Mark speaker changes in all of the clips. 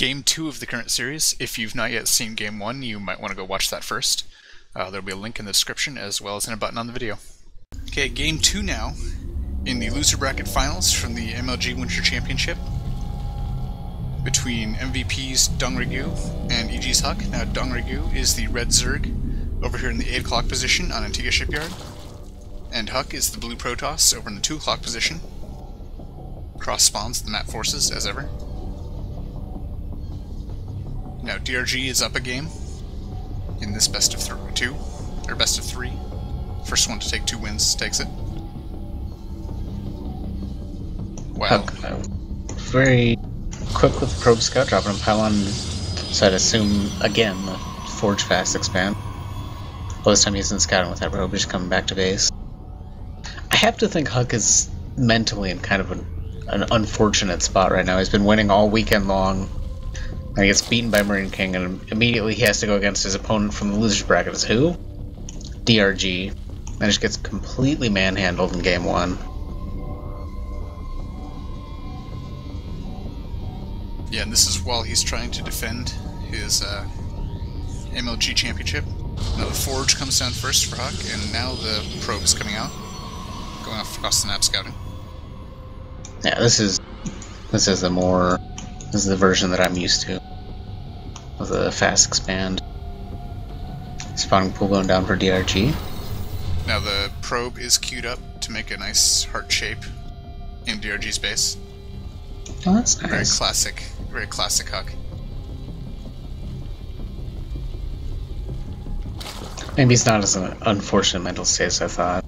Speaker 1: Game 2 of the current series. If you've not yet seen Game 1, you might want to go watch that first. There'll be a link in the description as well as in a button on the video. Okay, Game 2 now, in the loser bracket finals from the MLG Winter Championship between MVP's.DRG and EG.HuK. Now .DRG is the red Zerg over here in the 8 o'clock position on Antigua Shipyard, and HuK is the blue Protoss over in the 2 o'clock position. Cross spawns the map forces as ever. Now DRG is up a game in this best of 2, or best of 3. First one to take 2 wins takes it. Wow.
Speaker 2: Very quick with the probe scout, dropping a pylon, so I'd assume, again, the forge fast expand. Well, this time he isn't scouting with that probe, he's coming back to base. I have to think HuK is mentally in kind of an unfortunate spot right now. He's been winning all weekend long, and he gets beaten by Marine King, and immediately he has to go against his opponent from the losers bracket. Is who? DRG. And just gets completely manhandled in game 1.
Speaker 1: Yeah, and this is while he's trying to defend his MLG Championship. Now the Forge comes down first for HuK, and now the Probe is coming out, going off across the map scouting.
Speaker 2: Yeah, this is the version that I'm used to of the fast expand. Spawning pool going down for DRG.
Speaker 1: Now the Probe is queued up to make a nice heart shape in DRG's base.
Speaker 2: Oh, that's nice.
Speaker 1: Very classic HuK.
Speaker 2: Maybe he's not as an unfortunate mental state as I thought.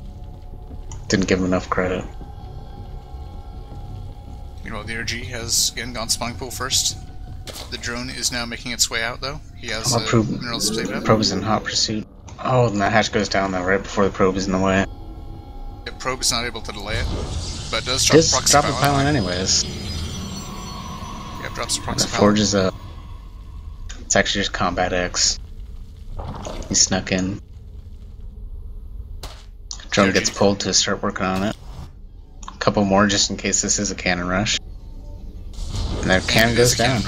Speaker 2: Didn't give him enough credit.
Speaker 1: Meanwhile, DRG has again gone spawning pool first. The drone is now making its way out, though. He has minerals saved up.
Speaker 2: Probe is in hot pursuit. Oh, and that hatch goes down though right before the probe is in the way.
Speaker 1: The Probe is not able to delay it, but does drop
Speaker 2: a pylon anyways.
Speaker 1: Yeah, drops a proxy
Speaker 2: The
Speaker 1: pylon.
Speaker 2: Forge is up. It's actually just Combat X. He snuck in. Drone gets pulled to start working on it. A couple more just in case this is a cannon rush. And their cannon goes down.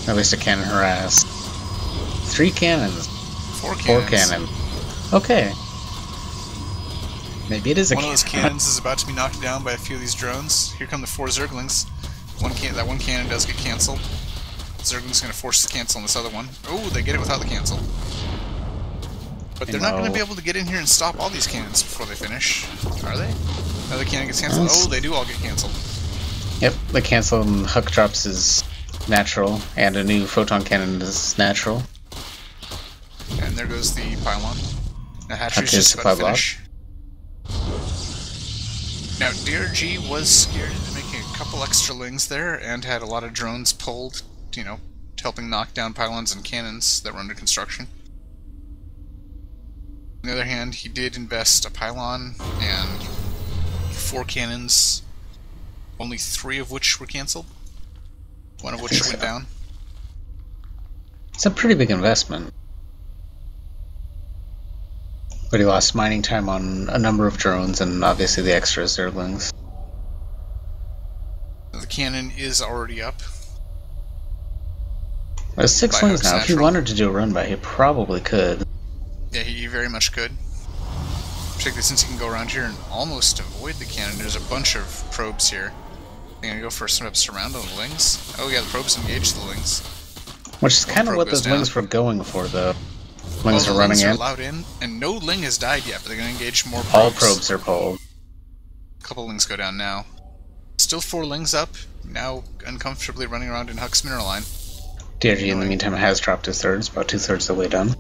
Speaker 2: At least a cannon harass. 3 cannons.
Speaker 1: 4 cannons.
Speaker 2: 4 cannon. Okay. Maybe it is a cannon.
Speaker 1: One of those cannons is about to be knocked down by a few of these drones. Here come the 4 Zerglings. That one cannon does get cancelled. Zergling's going to force the cancel on this other one. Oh, they get it without the cancel. But they're not going to be able to get in here and stop all these cannons before they finish, are they? Another cannon gets cancelled. Oh, they do all get cancelled.
Speaker 2: Yep, the cancel and HuK drops is natural, and a new photon cannon is natural.
Speaker 1: And there goes the pylon. Now hatchery's just about to finish. Now DRG was scared into making a couple extra lings there, and had a lot of drones pulled, you know, helping knock down pylons and cannons that were under construction. On the other hand, he did invest a pylon and 4 cannons, only 3 of which were cancelled, 1 of which went down.
Speaker 2: It's a pretty big investment. But he lost mining time on a number of drones and obviously the extra Zerglings.
Speaker 1: The cannon is already up.
Speaker 2: There's 6 lings now. If he wanted to do a run by, he probably could.
Speaker 1: Yeah, he very much could. Particularly since he can go around here and almost avoid the cannon. There's a bunch of probes here. I'm gonna go for some surround on the lings. Oh yeah, the probes engage the lings.
Speaker 2: Which is kind of what those lings were going for, though. Lings are running in.
Speaker 1: Are allowed in, and no ling has died yet, but they're gonna engage more probes.
Speaker 2: All probes are pulled.
Speaker 1: A couple lings go down now. Still 4 lings up, now uncomfortably running around in HuK's mineral line.
Speaker 2: DRG in the meantime has dropped his thirds, about 2/3 of the way done.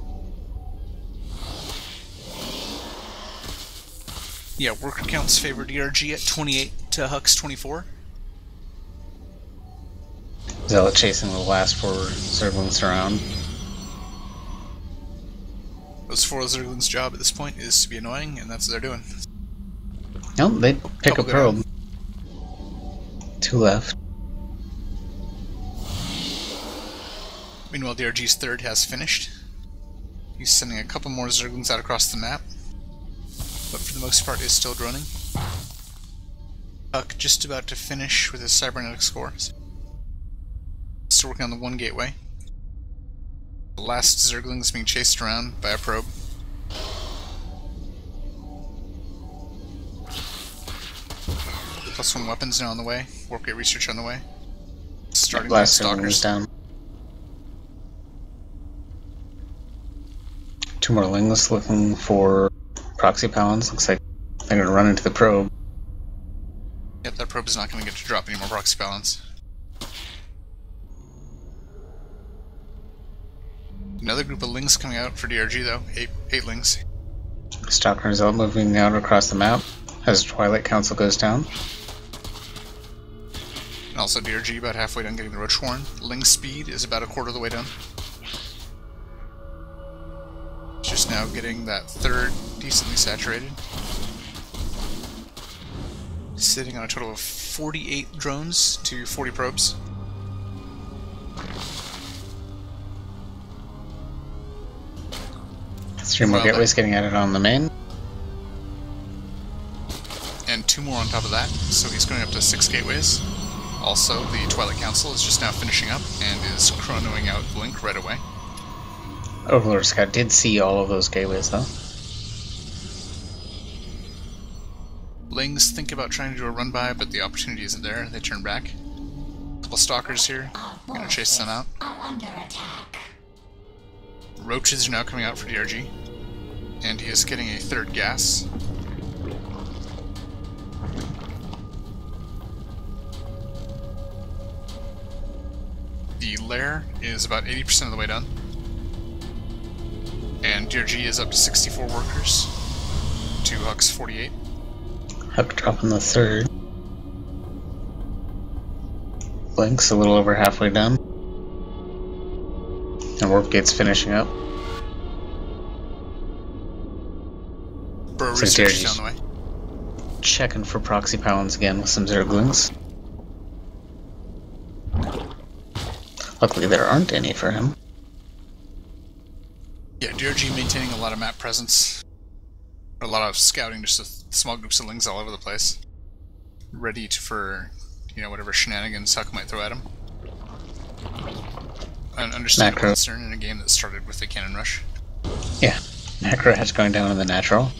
Speaker 1: Yeah, worker counts favor DRG at 28 to HuK's 24.
Speaker 2: Zealot chasing the last 4 Zerglings around.
Speaker 1: Those 4 Zerglings' job at this point is to be annoying, and that's what they're doing.
Speaker 2: Nope, they pick a probe. 2 left.
Speaker 1: Meanwhile, DRG's third has finished. He's sending a couple more Zerglings out across the map, but for the most part is still droning. HuK just about to finish with his cybernetics scores. Still working on the one gateway. The last Zergling is being chased around by a probe. +1 weapons now on the way. Warp gate research on the way. Starting with Stalkers.
Speaker 2: Down. 2 more Lings looking for proxy Palins. Looks like they're going to run into the probe.
Speaker 1: Yep, that probe is not going to get to drop any more proxy Palins. Another group of Lings coming out for DRG though. 8 Lings.
Speaker 2: Stalker and Zealot moving out across the map as Twilight Council goes down.
Speaker 1: And also DRG about halfway done getting the Roach Warren. Ling speed is about a quarter of the way done. Just now getting that third decently saturated. Sitting on a total of 48 drones to 40 probes.
Speaker 2: Three more gateways getting added on the main.
Speaker 1: And 2 more on top of that, so he's going up to 6 gateways. Also, the Twilight Council is just now finishing up and is chronoing out Blink right away.
Speaker 2: Overlord Scout did see all of those gateways though.
Speaker 1: Lings think about trying to do a run by, but the opportunity isn't there. They turn back. A couple Stalkers here. Gonna chase them out. Roaches are now coming out for DRG. And he is getting a 3rd gas. The lair is about 80% of the way done. And DRG is up to 64 workers to HuK's 48.
Speaker 2: HuK dropping the 3rd. Blink's a little over halfway done. And Warp Gate's finishing up.
Speaker 1: Burrow research is down the way.
Speaker 2: Checking for proxy Palins again with some Zerglings. Luckily there aren't any for him.
Speaker 1: Yeah, DRG maintaining a lot of map presence. A lot of scouting, just small groups of Lings all over the place. Ready for, whatever shenanigans HuK might throw at him. An understandable concern in a game that started with a cannon rush.
Speaker 2: Yeah, Macro Hatch going down in the natural.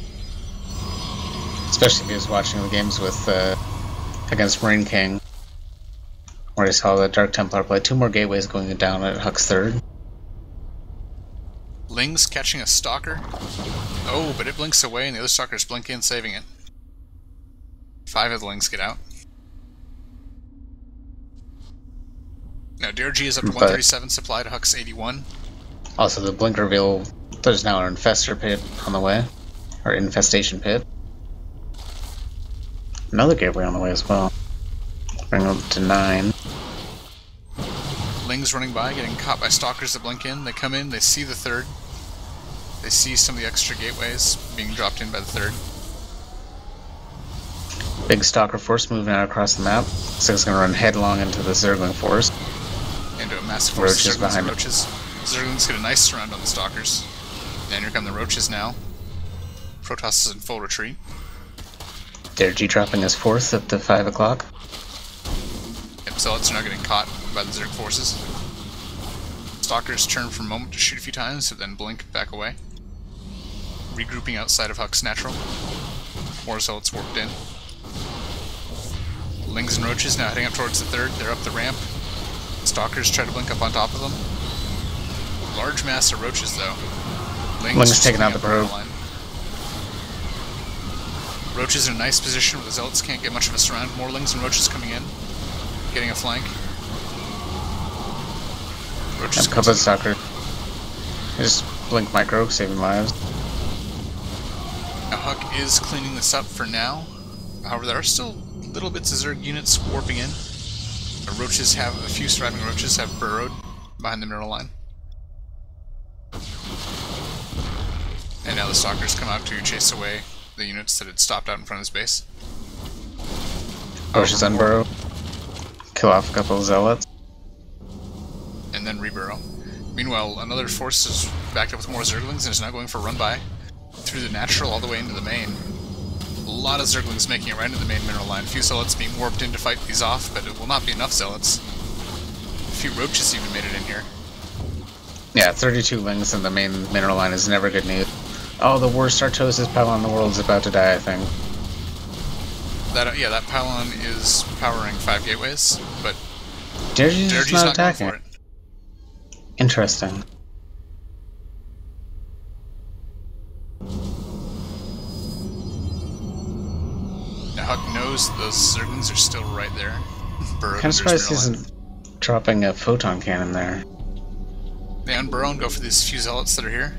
Speaker 2: Especially if he was watching the games with against Marine King, where he saw the Dark Templar play. 2 more gateways going down at HuK's 3rd.
Speaker 1: Lings catching a Stalker. Oh, but it blinks away and the other Stalkers blink in, saving it. 5 of the Lings get out. Now DRG is up to 137 supply to HuK's 81.
Speaker 2: Also the blink reveal, there's now an infestor pit on the way. Or infestation pit. Another gateway on the way as well. Bring up to 9.
Speaker 1: Lings running by, getting caught by Stalkers that blink in. They come in, they see the 3rd. They see some of the extra gateways being dropped in by the 3rd.
Speaker 2: Big Stalker force moving out across the map. Looks like it's going to run headlong into the Zergling force.
Speaker 1: Into a massive force of Zerglings
Speaker 2: behind
Speaker 1: and Roaches. Zerglings get a nice surround on the Stalkers. And here come the Roaches now. Protoss is in full retreat.
Speaker 2: DRG dropping his 4th at the 5 o'clock.
Speaker 1: Yep, Zealots are now getting caught by the Zerg forces. Stalkers turn for a moment to shoot a few times, but then blink back away. Regrouping outside of HuK's natural. More Zealots warped in. Lings and Roaches now heading up towards the 3rd. They're up the ramp. Stalkers try to blink up on top of them. Large mass of Roaches, though.
Speaker 2: Lings taking out the probe.
Speaker 1: Roaches in a nice position where the Zealots can't get much of a surround. More Lings and Roaches coming in. Getting a flank. Roaches
Speaker 2: couple of Stalker. Just blink micro, saving lives.
Speaker 1: Now HuK is cleaning this up for now. However, there are still little bits of Zerg units warping in. A few surviving Roaches have burrowed behind the mineral line. And now the Stalkers come out to chase away the units that had stopped out in front of his base.
Speaker 2: Roaches unburrow. Kill off a couple of Zealots.
Speaker 1: And then reburrow. Meanwhile, another force is backed up with more Zerglings and is now going for a run-by through the natural all the way into the main. A lot of Zerglings making it right into the main mineral line. A few Zealots being warped in to fight these off, but it will not be enough Zealots. few roaches even made it in here.
Speaker 2: Yeah, 32 lings in the main mineral line is never good news. Oh, the worst Artosis pylon in the world is about to die, I think.
Speaker 1: Yeah, that pylon is powering 5 gateways, but
Speaker 2: DRG's not attacking.
Speaker 1: going for it.
Speaker 2: Interesting.
Speaker 1: Now HuK knows those Zerglings are still right there.
Speaker 2: Kind of surprised he isn't dropping a photon cannon there.
Speaker 1: Yeah, and burrow and go for these few zealots that are here.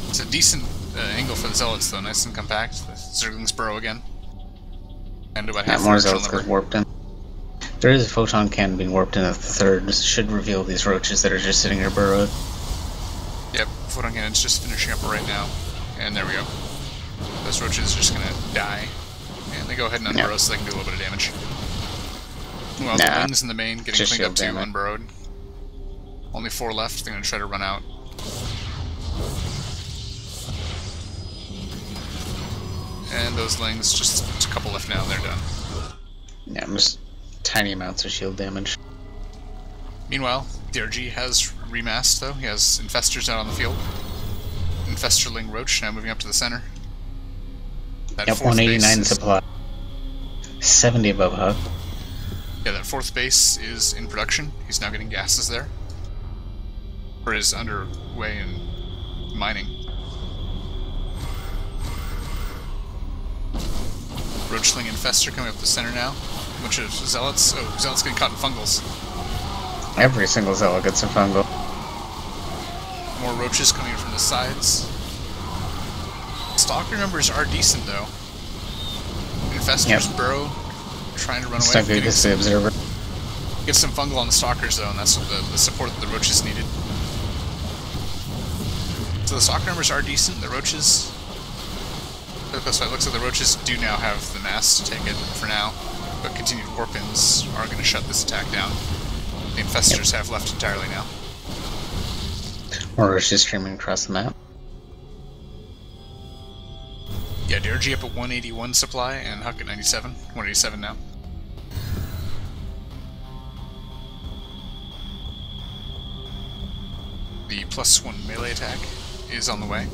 Speaker 1: It's a decent angle for the zealots, though, nice and compact. The Zerglings burrow again. And about half
Speaker 2: more zealots get warped in. There is a photon cannon being warped in at the third. This should reveal these roaches that are just sitting here burrowed.
Speaker 1: Yep, photon cannon's just finishing up right now. And there we go. Those roaches are just gonna die. And they go ahead and unburrow so they can do a little bit of damage. Well, the wings in the main getting cleaned up too, unburrowed. Only 4 left, they're gonna try to run out. And those lings, just a couple left now, they're done.
Speaker 2: Yeah, just tiny amounts of shield damage.
Speaker 1: Meanwhile, DRG has remasked though, he has Infestors out on the field. Infesterling Roach now moving up to the center. That
Speaker 2: yep, 189 supply. 70 above HuK.
Speaker 1: Yeah, that 4th base is in production. He's now getting gases there. Or is underway in mining. Roachling Infestor coming up the center now. A bunch of Zealots. Oh, Zealots getting caught in fungals.
Speaker 2: Every single Zealot gets a fungal.
Speaker 1: More roaches coming in from the sides. Stalker numbers are decent though. Infestors burrow, trying to run away.
Speaker 2: Stuck against the Observer.
Speaker 1: Get some fungal on the Stalkers though, and that's what the support that the roaches needed. So the Stalker numbers are decent, the roaches... This way, it looks like the roaches do now have the mass to take it for now, but continued warp-ins are going to shut this attack down. The Infestors have left entirely now.
Speaker 2: More roaches streaming across the map.
Speaker 1: Yeah, DRG up at 181 supply, and HuK at 97. 187 now. The +1 melee attack is on the way.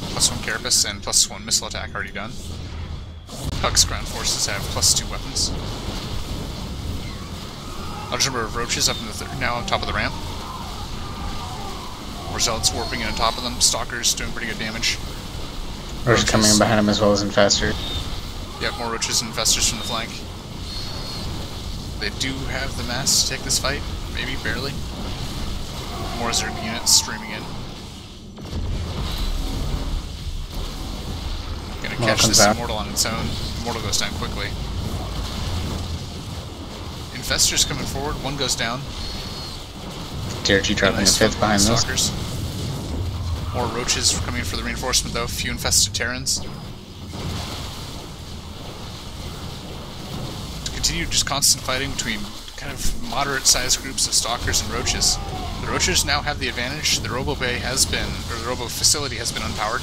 Speaker 1: +1 carapace and +1 missile attack already done. HuK's ground forces have +2 weapons. Large number of roaches up in the now on top of the ramp. More zealots warping in on top of them. Stalkers doing pretty good damage.
Speaker 2: Roaches coming in behind him as well as Infestors.
Speaker 1: Yep, more roaches and Infestors from the flank. They do have the mass to take this fight, maybe, barely. More Zerg units streaming in. Gonna catch this Immortal on its own. Immortal goes down quickly. Infestors coming forward, one goes down.
Speaker 2: DRG dropping a 5th behind
Speaker 1: those. More roaches coming in for the reinforcement though, few infested Terrans. Continue just constant fighting between kind of moderate-sized groups of Stalkers and roaches. The roaches now have the advantage. The Robo Bay has been, or the Robo Facility has been unpowered.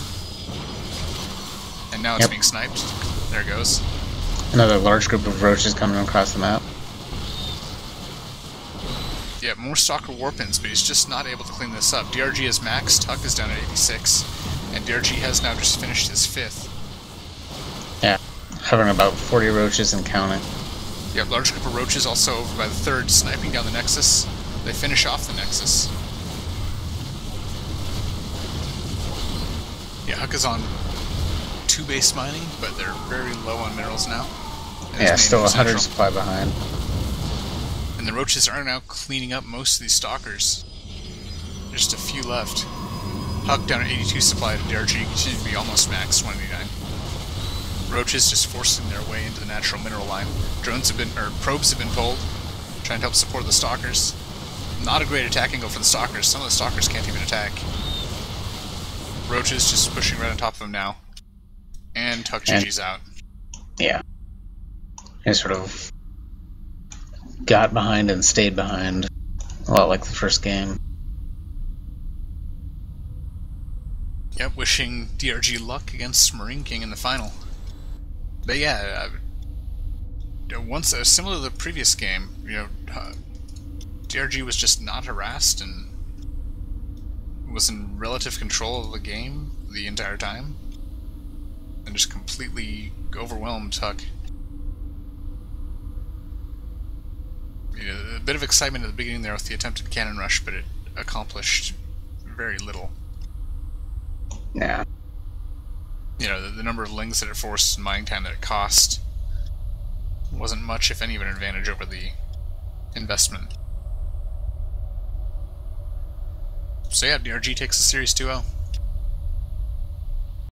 Speaker 1: And now it's being sniped. There it goes.
Speaker 2: Another large group of roaches coming across the map.
Speaker 1: Yeah, more Stalker warp-ins, but he's just not able to clean this up. DRG is maxed, HuK is down at 86, and DRG has now just finished his 5th.
Speaker 2: Yeah, hovering about 40 roaches and counting.
Speaker 1: Yeah, large group of roaches also over by the 3rd, sniping down the Nexus. They finish off the Nexus. Yeah, HuK is on 2 base mining, but they're very low on minerals now.
Speaker 2: Yeah, still 100 supply behind.
Speaker 1: And the roaches are now cleaning up most of these Stalkers. Just a few left. HuK down at 82 supply to DRG, continue to be almost max, 189. Roaches just forcing their way into the natural mineral line. Drones have been, or probes have been pulled, trying to help support the Stalkers. Not a great attack angle for the Stalkers. Some of the Stalkers can't even attack. Roaches just pushing right on top of them now. And HuK GG's out.
Speaker 2: Yeah. They sort of got behind and stayed behind. A lot like the first game.
Speaker 1: Yep, wishing DRG luck against Marine King in the final. But yeah, once similar to the previous game, you know, DRG was just not harassed and was in relative control of the game the entire time, and just completely overwhelmed HuK. You know, a bit of excitement at the beginning there with the attempted cannon rush, but it accomplished very little.
Speaker 2: Yeah.
Speaker 1: You know, the number of lings that it forced and mining time that it cost wasn't much, if any, of an advantage over the investment. So yeah, DRG takes the series 2-0.